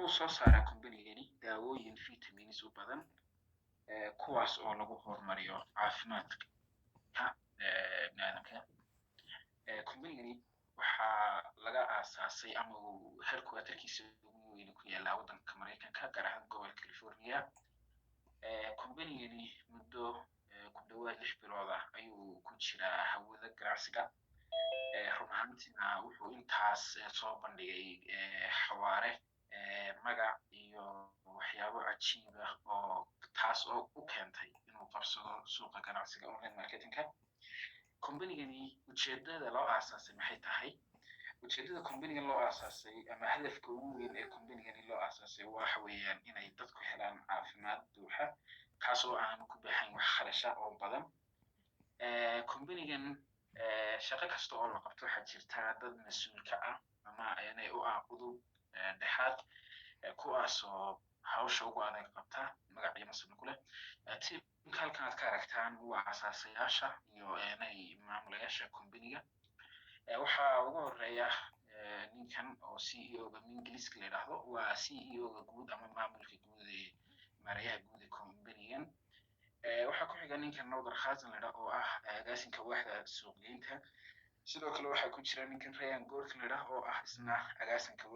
wuxuu soo saaraa companygani daawooyin vitamins u badan kuwaas oo lagu horumariyo caafimaadka bini'aadamka. Companygani waxaa laga aasaasay ama uu headquarterkiisa ugu weyn ku yaallaa waddanka Mareykanka, gaar ahaan gobolka California. Companygani muddo ku dhawaad 6 bilood ah ayuu ku jiraa hawada ganacsiga. Run ahaantiina wuxuu intaas soo bandhigay xawaare magac iyo waxyaabo cajiib ah oo taas oo u keentay inuu qabsado suuqa ganacsiga online marketingka. Companygani ujeedada loo aasaasay maxay tahay? Ujeedada companygani loo aasaasay ama hadafka ugu weyn ee companygani loo aasaasay waxa weeyaan inay dadku helaan caafimaad buuxa kaas oo aan ku baahan wax kharasha oo badan. Companygan shaqo kasta oo la qabto waxaa jirta dad mas'uul ka ah ama inay u udub dhexaad kuwaas oo hawsha ugu adag qabta magacyo mas'uul ku leh. Tiimka halkan aad ka aragtaan waa asaasayaasha iyo inay maamulayaasha companyga. Waxaa ugu horeeya ninkan oo CEO-ga Ingiriiska la yiraahdo waa CEO-ga guud ama maamulka guud ee maareeyaha guud ee companygan. waxaa ku xiga ninkan Nawdar Khazan la yiraahdo oo ah agaasinka waaxda suuqgeynta. sidoo kale waxaa ku jira ninkan Ryan Gorkin la yiraahdo oo ah isna agaasinka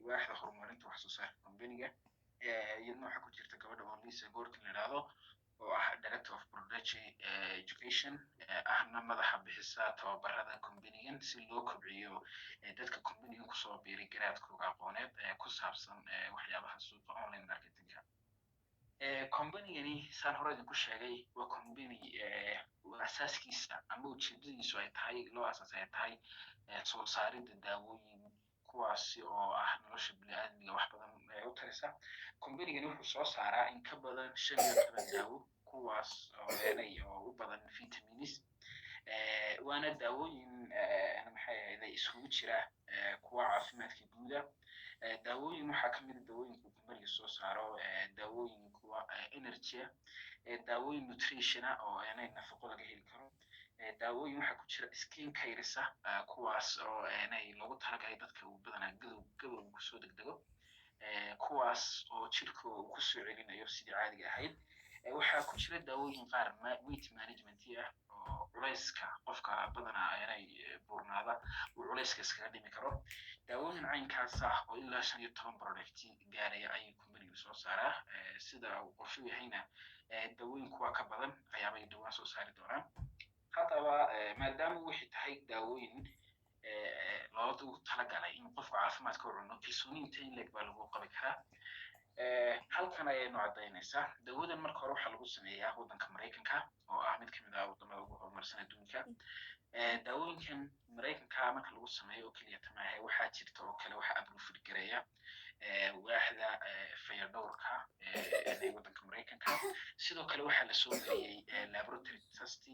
waaxda horumarinta wax soo saarka companyga. iyaduna waxaa ku jirta gabadha oo Lisa Gorkin la yiraahdo oo ah Director of Product Education ahna madaxa bixisa tababarada companygan si loo kobciyo dadka companygan kusoo biiray garaadkooda aqooneed ku saabsan waxyaabaha suuqa online marketingka. Companygani saan hore idinku sheegay waa company asaaskiisa ama ujeedadiisu ay tahay loo aasaasay ay tahay soo saaridda daawooyin kuwaasi oo ah nolosha bini'aadamka wax badan u taraysa. Companygani wuxuu soo saaraa in ka badan 15 daawo kuwaas oo u badan vitamins. waana daawooyin maxay ahayd isugu jira kuwa caafimaadka guud. daawooyin waxaa ka mid ah daawooyinka companyga soo saaro daawooyin kuwa energy daawooyin nutrition oo inay nafaqo laga heli karo. daawooyin waxaa ku jira skin care kuwaas oo inay loogu talagalay dadka u badan gabowga kusoo degdego kuwaas oo jirka uu ku soo celinayo sidii caadiga ahayd. waxaa ku jira daawooyin qaar weight management oo culayska qofka badanaa inay burnaada uu culayska iskaga dhimi karo. daawooyin caynkaas ah oo ilaa 15 product gaaraya ayay companygu soo saaraa. sida uu qorshu yahayna daawooyin kuwa ka badan ayaabay dhawaan soo saari doonaan. haddaba maadaama wixii tahay daawooyin loogu talagalay in qofka caafimaadka u cuno kalsooniinta in leeg baa lagu qabi karaa. halkan ayaynu cadaynaysaa daawadan marka hore waxaa lagu sameeyaa waddanka Mareykanka oo ah mid ka mid ah wadamada ugu horumarsan adduunka. daawooyinkan Mareykanka marka lagu sameeyo oo kaliya tamaahay waxaa jirta oo kale waxa approve gareeya waaxda fayadhowrka ee waddanka Mareykanka. sidoo kale waxaa la soo mariyay laboratory test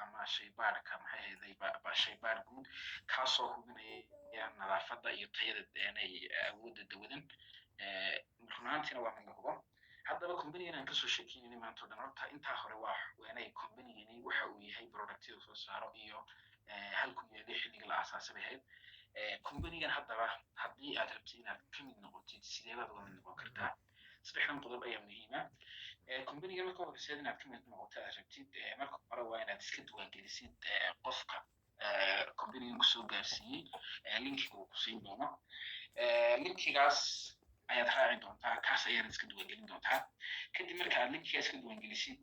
ama shaybaarka maxay ahayd shaybaar guud kaasoo hubinaya nadaafadda iyo tayada inay awoodda dawadan. runaantiina waa mid hubo. haddaba companygan aan kasoo sheekeynay maanta dhan horta intaa hore waa inay companygani waxa uu yahay productyada soo saaro iyo halku yahay xilliga la aasaasay ahayd. companygan haddaba haddii aad rabtid inaad ka mid noqotid sidee baad uga mid noqon kartaa? 3 qodob ayaa muhiim ah. companygan marka hore sidee inaad ka mid noqoto aad rabtid marka hore waa inaad iska diiwaangelisid qofka companygan kusoo gaarsiiyey linkiga uu ku siin doono. linkigaas ayaad raaci doontaa kaas ayaad iska diiwaangelin doontaa. kadib marka aad linkiga iska diiwaangelisid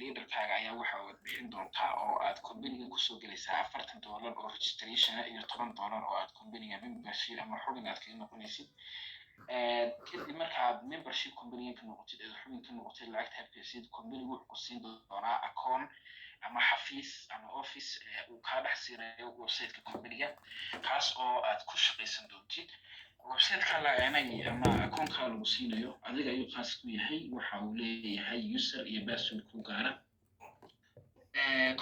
leaderkaaga ayaa waxa uu bixin doontaa oo aad companyga kusoo gelaysaa $40 oo registration iyo $10 oo aad companyga membership ama xubin aad kaga noqonaysid. kadib marka aad membership companyga ka noqotid ee xubin ka noqotid lacagta habkaysid companygu wuxuu ku siin doonaa account ama xafiis ama office uu ka dhex siinayo website-ka companyga kaas oo aad ku shaqaysan doontid. website-ka la eenay ama account-ka lagu siinayo adiga ayuu khaas ku yahay. waxa uu leeyahay user iyo password ku gaara.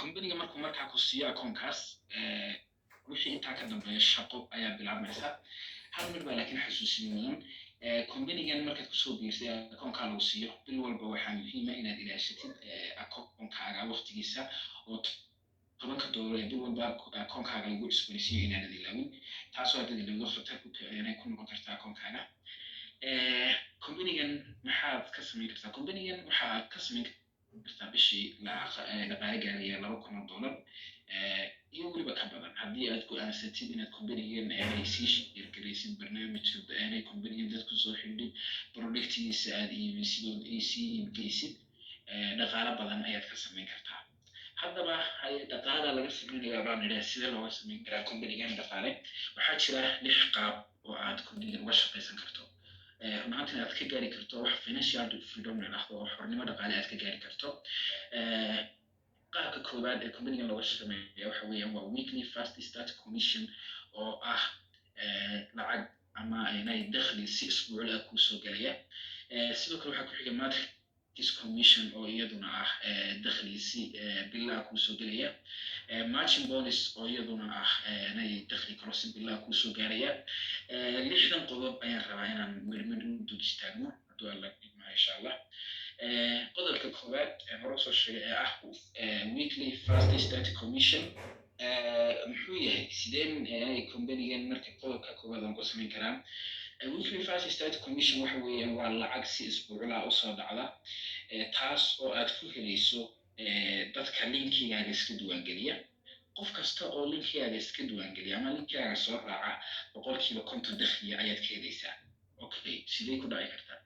companyga markaa ku siiyo account-kaas wixii intaa ka dambeeya shaqo ayaa bilaabmaysa. hal mid baa laakiin xasuusin mudan companygan markaad kusoo biirsay account-ka lagu siiyo bil walba waxaa muhiim ah inaad ilaashatid account-kaaga waqtigiisa oo $10 ee bil walba account-kaaga lagu cusboonaysiiyo inaanad ilaawin taasoo hadda dawladda khatar ku noqon karta account-kaaga. company-gan maxaad ka samayn kartaa company-gan waxaad ka samayn kartaa bishii dhaqaale gaaraya $2,000 iyo weliba ka badan haddii aad go'aansatid inaad company-gan ay sii shirgaraysid barnaamijka aanay company-gan dadku soo xidhin productigiisa aad iibisid oo ay sii iibgeysid dhaqaale badan ayaad ka samayn kartaa haddaba dhaqaalada laga samaynayaa baan idhaha sidee looga samayn karaa company-gan dhaqaale waxaa jira 6 qaab oo aad company-gan uga shaqaysan karto runtii aad ka gaari karto wax financial freedom ah oo xornimo dhaqaale aad ka gaari karto qaabka koowaad ee company-gan looga shaqeeyo waxa weeyaan waa weekly fast start commission oo ah lacag ama inay dakhli si isbuucii ah ku soo galaya sidoo kale waxa ku xiga matrix commission oo iyaduna ah dakhli si bilaa ku soo galaya margin bonus oo iyaduna ah inay dakhli kala si bilaa ku soo gaaraya 6 qodob ayaan rabaa inaan midmid u dul istaagno haddii alla idmo insha Allah qodobka koowaad hore soo sheegay ah weekly fast start commission muxuu yahay sideen ay company-gan markay qodobka koowaad aan ku samayn karaan weekly fast start commission waxa weeyaan waa lacag si isbuucii ah u soo dhacda taas oo aad ku helayso dadka linkigaaga iska diiwaangeliya qof kasta oo linkigaaga iska diiwaangeliya ama linkigaaga soo raaca 50% dakhli ayaad ka helaysaa okay sidee ku dhici kartaa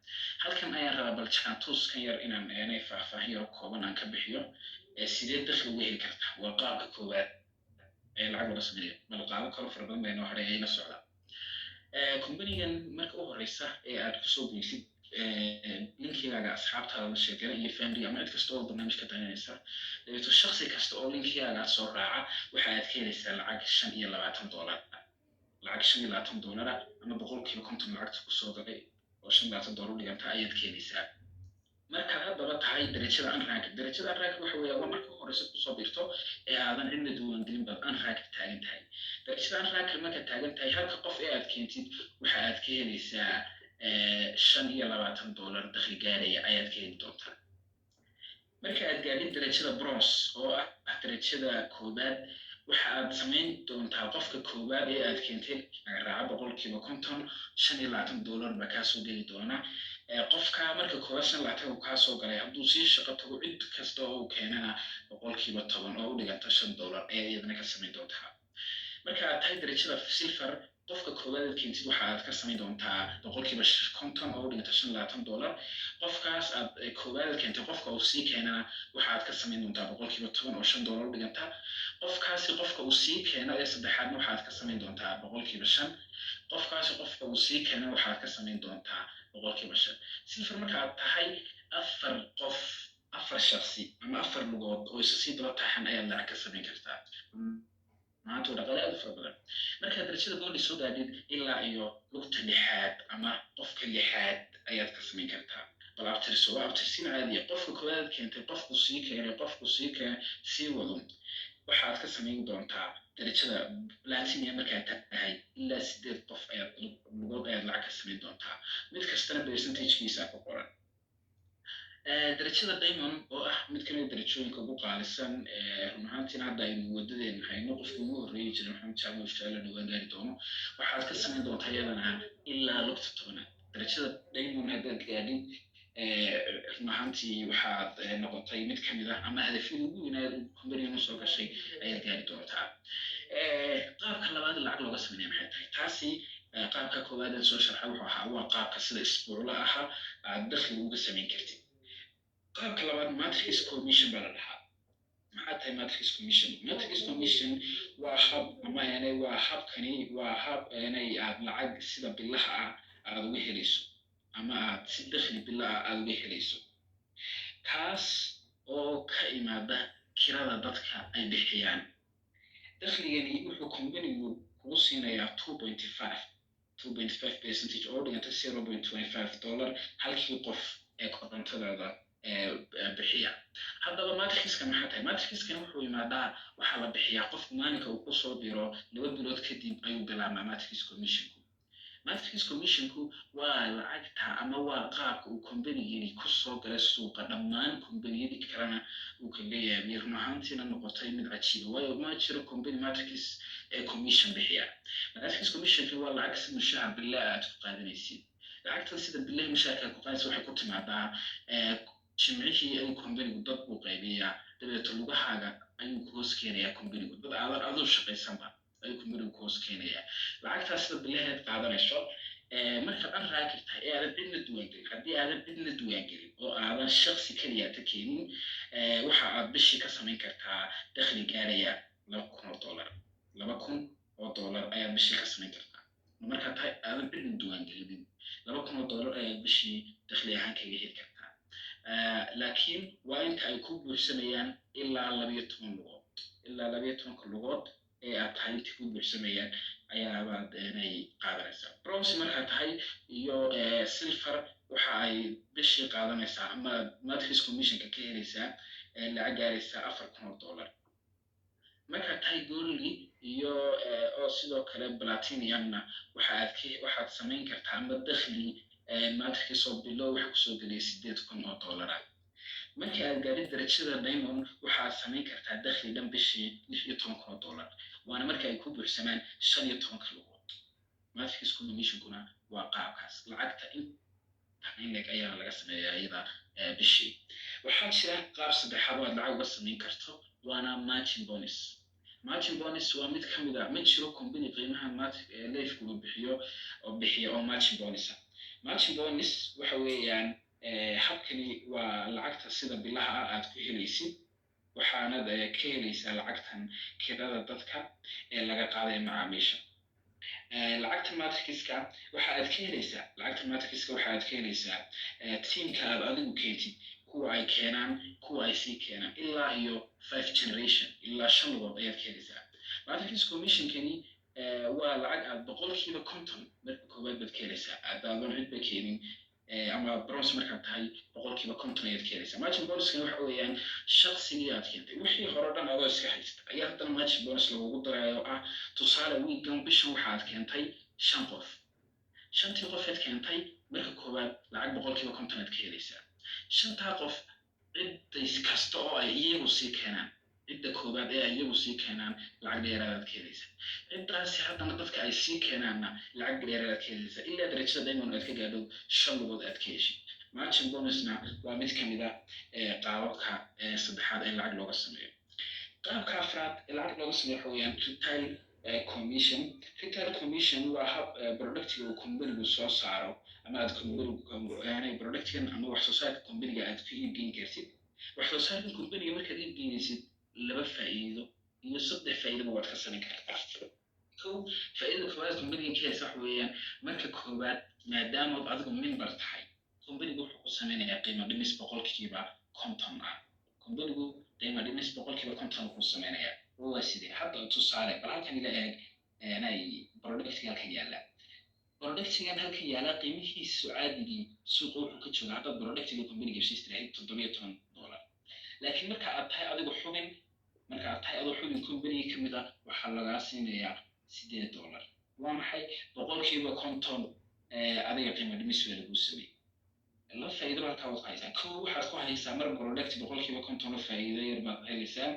halkan ayaan rabaa bal chantus kan yar inaan aanay faahfaahiyo kooban aan ka bixiyo sidee dakhli uga heli kartaa waa qaabka koowaad ee lacag laga sameeyo bal qaabo kale fara badan bay noo haray ay la socdaan company-gan marka u horeysa ee aad ku soo geysid linkigaaga asxaabtaada la sheegay iyo family ama cid kasta oo barnaamijka daneynaysa dabeeto shakhsi kasta oo linkigaaga soo raaca waxa aad ka helaysaa lacag $25 lacag $25 ama 50% lacagta ku soo galay oo $25 dhiganta ayaad ka helaysaa marka haddaba tahay darajada unrank waxa weeye waa marka horeysa ku soo birto ee aadan cidna diiwaangelin baad unrank taagan tahay darajada unrank marka taagan tahay halka qof ee aad keentid waxa aad ka helaysaa $25 dakhli gaaraya ayaad ka heli doontaa marka aad gaadhin darajada bronze oo ah darajada koobaad waxa aad samayn doontaa qofka koobaad ee aad keentay raaca 50% $25 ba ka soo gali doona qofka marka koobaad $25 ka soo galay hadduu si shaqo tago cid kasta oo keenana 10% oo u dhiganta $5 ee iyadana ka samayn doontaa marka aad tahay darajada silver qofka koobaad ee keentid waxa aad ka samayn doontaa 50% oo u dhiganta $25 qofkaas aad koobaad keentay qofka uu sii keenana waxa aad ka samayn doontaa 10% oo $5 u dhiganta qofkaasi qofka uu sii keeno ee saddexaadna waxa aad ka samayn doontaa 5% qofkaasi qofka uu sii keeno waxa aad ka samayn doontaa 5% silver marka aad tahay afar shakhsi ama 4 lugood oo isa sii daba taxan ayaa lacag ka samayn kartaa maanta dhaqaale aad fara badan marka darajada gool soo gaadid ilaa iyo lugta lixaad ama qofka lixaad ayaad ka samayn kartaa bal abtirsin caadi qofka koowaad keentay qofku sii keenay sii wado waxaad ka samayn doontaa darajada platinum marka tahay ilaa 8 qof ayaad lugood ayaad lacag ka samayn doontaa mid kastana percentage-kiisa ku qoran darajada diamond oo ah mid ka mid darajooyinka ugu qaalisan run ahaantiina hadda aynu wadadeen hayno qofka ugu horreeyay jiray maxamed jaamac shaalan oo gaari doono waxaad ka samayn doontaa iyadana ilaa lugta 10 darajada diamond haddaad gaadhin run ahaantii waxaad noqotay mid ka mid ah ama hadafyada ugu weynaa company-gan soo gashay ayaad gaari doontaa qaabka labaad lacag looga sameeyo maxay tahay taasi qaabka koowaad ee soo sharxay wuxuu ahaa waa qaabka sida isbuucla ah aad dakhli uga samayn kartid qaabka labaad matrix commission baa la dhahaa maxaa tahay matrix commission waa hab ama waa hab aad lacag sida bilaha ah aad uga helayso ama aad si dakhli bilaa aad uga helayso kaas oo ka imaada kirada dadka ay bixiyaan dakhligani wuxuu company-gu kugu siinayaa 2.5% oo dhiganta $0.25 halkii qof ee kontantadaada bixiya haddaba matrixkan maxaa tahay matrixkan wuxuu yimaadaa waxaa la bixiyaa qofku maalinka uu kusoo diro 2 bilood kadib ayuu bilaabmaa matrix commissionku waa lacagta ama waa qaabka uu company-gani ku soo galay suuqa dhammaan company-yadii kalena uu kaga yaabiyay run ahaantiina noqotay mid cajiib waayo ma jiro company matrix commission bixiya matrix commissionku waa lacag si mushahar bilaa aad ku qaadanaysid lacagtan sida billahi mushaarka ku qaadaysa waxay ku timaadaa jimcihii ay companigu dad buu qaybiyaa dabeeto lugahaaga ayuu ku hoos keenayaa companigu dad aadan aduu shaqaysanba ayuu companigu ku hoos keenayaa lacagtaas sida billaheed qaadanayso markaad an raakib tahay ee aadan cidna duwaangelin haddii aadan cidna duwaangelin oo aadan shaksi keliya ta keenin waxa aad bishii ka samayn kartaa dakhli gaaraya $2,000 $2,000 ayaad bishii ka samayn kartaa markaad tahay aadan cidna duwaangelinin $2,000 ayaad bishii dakhli ahaan kaga heli kartaa laakiin waa inta ay ku buuxsamayaan ilaa 12 lugood ilaa 12 lugood ee aad tahay inta ku buuxsamayaan ayaabaad inay qaadanaysaa bronze markaa tahay iyo silver waxa ay bishii qaadanaysaa ama matrix commissionka ka helaysaa lacag gaaraysa $4,000 markaa tahay gold iyo oo sidoo kale platinumna waxaad samayn kartaa ama dakhli matrix oo bilow waxa kusoo gelaya $8,000 markii aad gaadid darajada diamond waxaad samayn kartaa dakhli dhan bishii $16,000 waana marka ay ku buuxsamaan 15 lugood matrix commissionkuna waa qaabkaas lacagta inleg ayaa laga sameeyaa iyada bishii waxaa jira qaab saddexaad oo aad lacag uga samayn karto waana margin bonus waa mid ka mid ah ma jiro company qiimaha leefku bixiyo oo margin bonus waxa weeyaan habkani waa lacagta sida bilaha aad ku helaysid waxaanad ka helaysaa lacagtan kirada dadka ee laga qaaday macaamiisha lacagta matrixka waxa aad ka helaysaa teamka aad adigu keentid kuwa ay keenaan kuwa ay sii keenaan ilaa iyo 5 generation ilaa 5 lugood ayaad ka helaysaa matrix commissionkani waa lacag aad 50% marka koowaad baad ka helaysaa aadaadan cidba keenin ama bronze markaad tahay 50% ayaad ka helaysaa margin bonuskani waxa weeyaan shaqsigii aad keentay wixii hore dhan adoo iska haysta ayaa haddana margin bonus lagugu darayo ah tusaale wiigan bishan waxaad keentay 5 qof 5 qof aad keentay marka koowaad lacag 50% aad ka helaysaa 5 qof cid kasta oo ay iyagu sii keenaan cidda koowaad ee iyagu sii keenaan lacag dheeraad ka helaysaa ciddaasi haddana dadka ay sii keenaanna lacag dheeraad ka helaysaa ilaa darajada diamond aad ka gaadho 5 lugood aad ka heshid margin bonusna waa mid ka mid ah qaababka saddexaad ee lacag looga sameeyo qaabka afraad ee lacag looga sameeyo waxa weeyaan retail commission waa hab productiga uu companigu soo saaro ama aad companigu productigan ama wax soo saarka companiga aad ku iibgeyn kartid wax soo saarka companiga markaad iibgeynaysid 2 faa'iido iyo 3 faa'iido waad ka samayn kartaa faa'iidada koowaad companiga ka helaysa waxa weeyaan marka koowaad maadaama adigu member tahay companigu wuxuu ku sameynayaa qiimo dhimis 50% companigu qiimo dhimis 50% ku sameynayaa waa sidee hadda tusaale bal halkan ila eeg inay productiga halkan yaala qiimihiisu caadigii suuqa wuxuu ka joogaa hadda productiga companiga heshiistirahay $17 laakiin marka aad tahay adigu xubin companiga ka mid ah waxaa lagaa siinayaa $8 waa maxay 50% adiga qiimo dhimis waa lagu sameeyay la faa'iido halka waad haysaa waxaad ku haysaa mar product 50% faa'iido yar baad helaysaa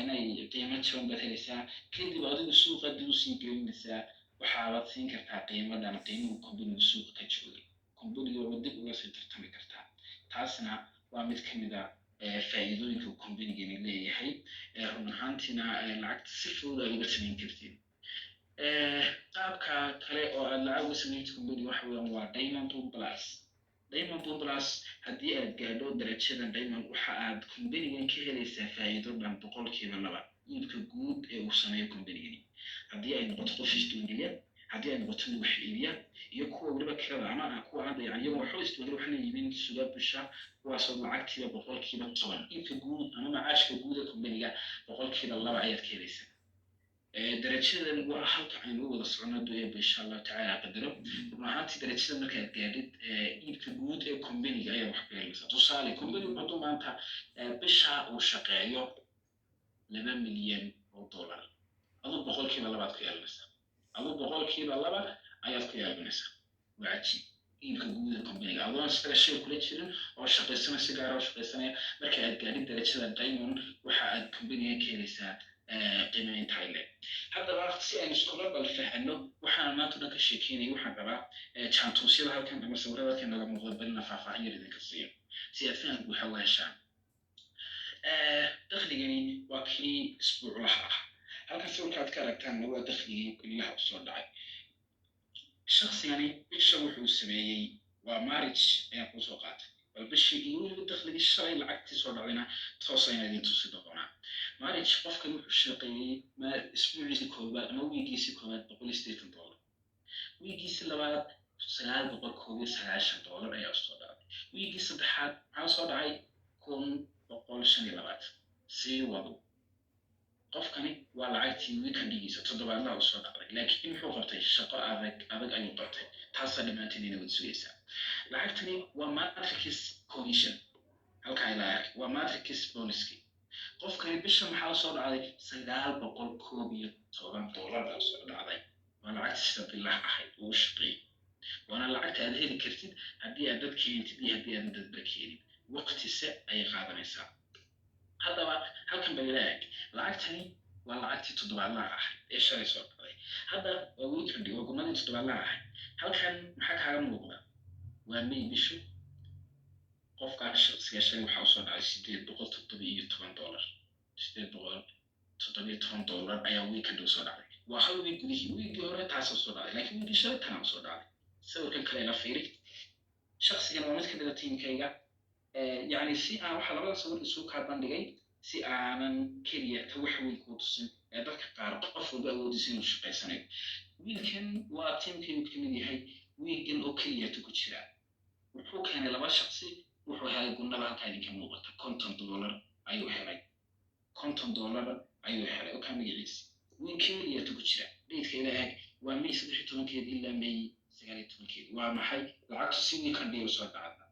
inay qiimo jaban baad helaysaa kadib adigu suuqa dib u sii gelinaysaa waxaad siin kartaa qiimadan qiimuhu companigu suuqa ka joogay companigu waa dib uga sii tartami kartaa taasna waa mid ka mid ah faa'iidooyinka companiga leeyahay run ahaantiina lacagta si fudud aad uga samayn kartid qaabka kale oo aad lacag uga samayn kartid companiga waxa weeyaan waa diamond plus haddii aad gaadho darajada diamond waxa aad companigan ka helaysaa faa'iido dhan 2% iibka guud ee uu sameeyo companigani haddii ay noqoto qof isdiiwaangeliya haddii ay noqoto wax iibiya iyo kuwa waliba kirada ama kuwa hadda iyagu waxay isdiiwaangeliya waxay leeyihiin suuqa bisha kuwaasoo lacagtiiba 10% iibka guud ama macaashka guud ee companiga 2% ayaad ka helaysaa darajadan waa halka aynu wada socono doonayba insha Allah taala qadaro ruuxaantii darajada markaad gaadhid iibka guud ee companiga ayaa wax ka helaysaa tusaale companigu hadduu maanta bisha uu shaqeeyo $2 milyan aduu 2% ku yeelanaysaa aduu 2% ayaad ku yeelanaysaa waa cajiib iibka guud ee companiga adoon isaga shay kula jirin oo shaqaysanaya si gaar ah shaqaysanaya marka aad gaadhid darajada diamond waxa aad companiga ka helaysaa qiimaynta ay leedahay haddaba si aynu iskula balfahano waxaan maanta dhan ka sheekeynaya waxaan rabaa jaantuusyada halkan ama sawirada halkan naga muuqda balina faahfaahin yar idinka siiyo si aad faham buuxa u heshaan dakhligani waa kii isbuuclaha ah halkan sawirka aad ka aragtaanna waa dakhligii bilaha usoo dhacay shaqsigani bisha wuxuu sameeyey waa marriage ayaan kusoo qaatay bal bishii iyo weliba dakhligii shalay lacagtii soo dhacdayna toos ayaan idin tusi doonaa marriage qofkan wuxuu shaqeeyey isbuuciisii koobaad ama wiigiisii koobaad $180 wiigiisii labaad $990 ayaa soo dhacday wiigii saddexaad maxaa soo dhacay $1,125 sii wado qofkani waa lacagtii weekendigiisa toddobaadlaha u soo dhacday laakiin muxuu qabtay shaqo adag ayuu qabtay taasaa dhammaanteedina wad sugaysaa lacagtani waa matrix commission halkaa ilaa ark waa matrix bonuski qofkani bisha maxaa soo dhacday $911 soo dhacday waa lacagtii sida bilaha ahayd uu shaqeeyey waana lacagta aad heli kartid haddii aad dad keentid iyo haddii aad dadba keenin waqtise ayay qaadanaysaa haddaba halkan baa ila eg lacagtani waa lacagtii toddobaadlaha ahayd ee shalay soo dhacday hadda waa weekendi waa gumadii toddobaadlaha ahayd halkan maxaa kaaga muuqda waa may bishu qofkaan shaqsiga shalay waxaa usoo dhacay $817 ayaa weekendi usoo dhacday waa hal wiig gudihii wiigii hore taasoo soo dhacday laakiin wiigii shalay tanaa usoo dhacday sawirkan kale la fiiri shaqsigan waa mid ka mida tiimkayga يعني si aan waxa labada sawir isu ka bandhigay si aanan kaliya ta wax weyn ku tusin dadka qaar qof walba awoodiisa inuu shaqeysanayo wiilkan waa tiimkaygu ka mid yahay wiilkan oo kaliya ku jira wuxuu keenay laba shaqsi wuxuu helay gunnada halkaa idinka muuqata $50 ayuu helay $50 ayuu helay oo ka magaciisa wiil kaliya ku jira dheedka ila eg waa May 13 ilaa May 19 waa maxay lacagtu si weekend soo dhacda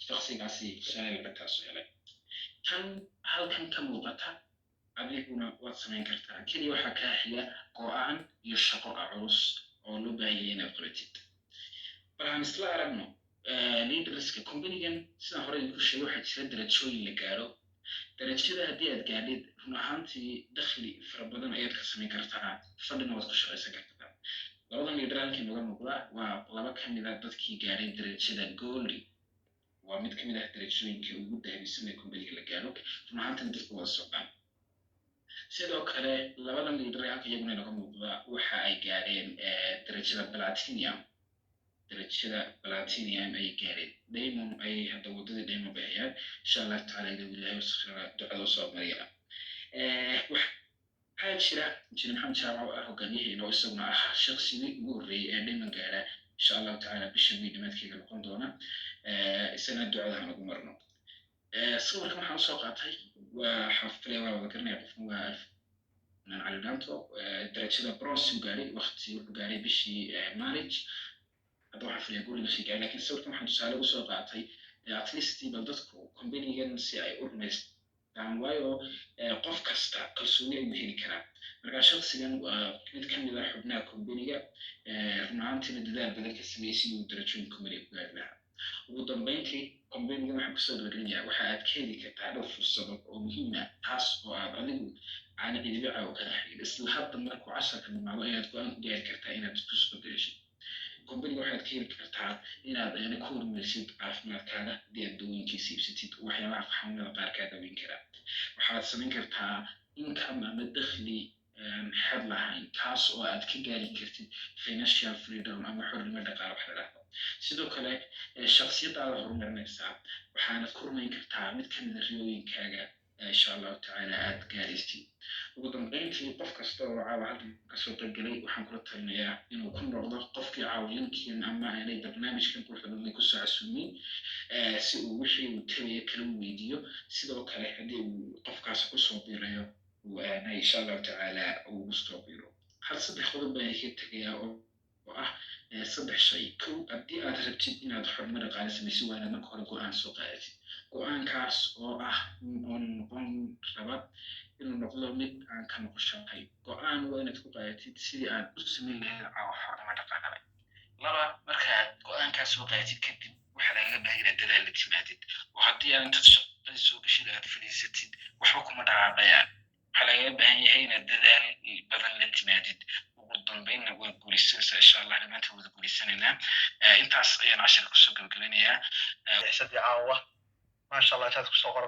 shaqsigaasi shalay lacagtaa soo helay kan halkan ka muuqata adiguna waad samayn kartaa keliya waxaa kaa xiga go'aan iyo shaqo culus oo loo baahanyay inaad qoratid bal aan isla aragno leaderska companigan sidaan hore idinku sheegay waxaa jira darajooyin la gaaro darajada haddii aad gaadhid run ahaantii dakhli fara badan ayaad ka samayn kartaa fadhina waad ku shaqaysan kartaa labadan leader halkii nooga muuqda waa laba ka mid a dadkii gaadhay darajada goldi waa mid ka mid ah darajooyinka ugu dahabeysan ee companiga la gaaro run ahaantan dadku wada socdaan sidoo kale labadan leader halka iyaguna nooga muuqda waxa ay gaadheen darajada platinum ay gaadheen diamond ay hadda wadadii diamond bay hayaan insha allah tacaala ilaahay ducada soo mariya waxaa jira injineer maxamed jaamac oo ah hogaamiyaheena oo isaguna ah shaqsigii ugu horreeyay ee diamond gaadha insha allah tacaala bisha may dhamaadkeega noqon doona isagana ducada nagu marno sawirkan waxaan usoo qaatay waa xafilaya waa wada garanaya qofkan waa nan cali dhaanto darajada bronze uu gaadhay waqti wuxuu gaadhay bishii marriage hadda waxaa filaya guriga sii gaadhay laakiin sawirkan waxaan tusaale usoo qaatay at least bal dadku companigan si ay u rumaystaan waayo qof kasta kalsooni ayuu heli karaa markaa shaqsigan waa mid ka mid ah xubnaha companiga run ahaantiina dadaal badan ka sameeyey siduu darajooyin companiga ku gaari lahaa ugu dambeyntii companiga waxaan kusoo dhawarinaya waxa aad ka heli kartaa dhowr fursadood oo muhiim ah taas oo aad adigu aana cidibica oo kala xiriir isla hadda markuu casharka dhimaado ayaad go-aan ku gaari kartaa inaad isku bedeshid companiga waxaad ka heli kartaa inaad ku horumarsid caafimaadkaaga haddii aad dawooyinkiisa iibsatid waxyaabaha xanuunada qaar kaa daweyn karaa waxaad samayn kartaa income ama dakhli xad lahayn kaas oo aad ka gaari kartid financial freedom ama xornimo dhaqaale wax la dhahdo sidoo kale shakhsiyadaada horumarinaysaa waxaanad ku rumayn kartaa mid ka mid a riyooyinkaaga insha allahu tacaala aad gaaraysid ugu dambeyntii qof kasta oo caawa halkan kasoo qaybgalay waxaan kula talinayaa inuu ku noqdo qofkii caawinkiin ama aanay barnaamijkan quruxda badan kusoo casuumin si uu wixii uu tagaya kala weydiiyo sidoo kale haddii uu qofkaas kusoo biirayo insha allahu tacaala uu kusoo biiro hal saddex qodob baan ka tegayaa oo ah saddex shay kow haddii aad rabtid inaad xornimo dhaqaale samaysid waa inaad marka hore go-aan soo qaadatid go-aankaas oo ah oo noqon raba inuu noqdo mid aan ka noqoshahay go-aan waa inaad ku qaadatid sidii aad u samayn lahayd xornimo dhaqaale laba markaad go-aankaas soo qaadatid kadib waxaa lagaga baahan inaad dadaal la timaadid oo haddii aad intaad shaqadii soo gashid aad fadhiisatid waxba kuma dhaqaaqayaan waxaa lagaga baahan yahay inaad dadaal badan la timaadid ugu dambeynna waa guulaysanaysaa insha allah dhammaantiin wada guulaysanaynaa intaas ayaan cashirka kusoo gabagabinayaa xiisadii caawa maasha allah intaad kusoo qora